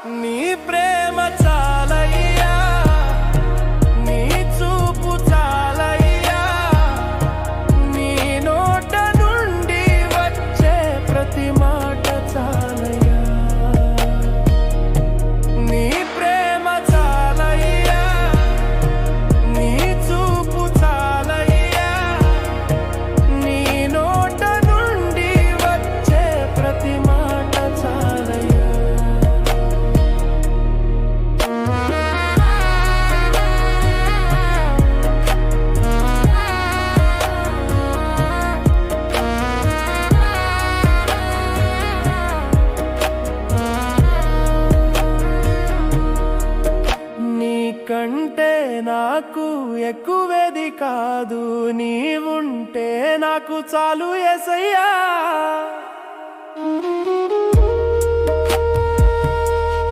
నీ ప్రేమ చాలయ్యా, నీ చూపు చాలయ్యా, నీ నోట నుండి వచ్చే ప్రతి మాట చాలయ్యా. నీ ప్రేమ చాలయ్యా, నీ చూపు చాలయ్యా, నీ నోట నుండి వచ్చే ప్రతి మాట చాలయ్యా. నీకంటే నాకు ఎక్కువేది కాదు, నీవుంటే నాకు చాలు యేసయ్యా.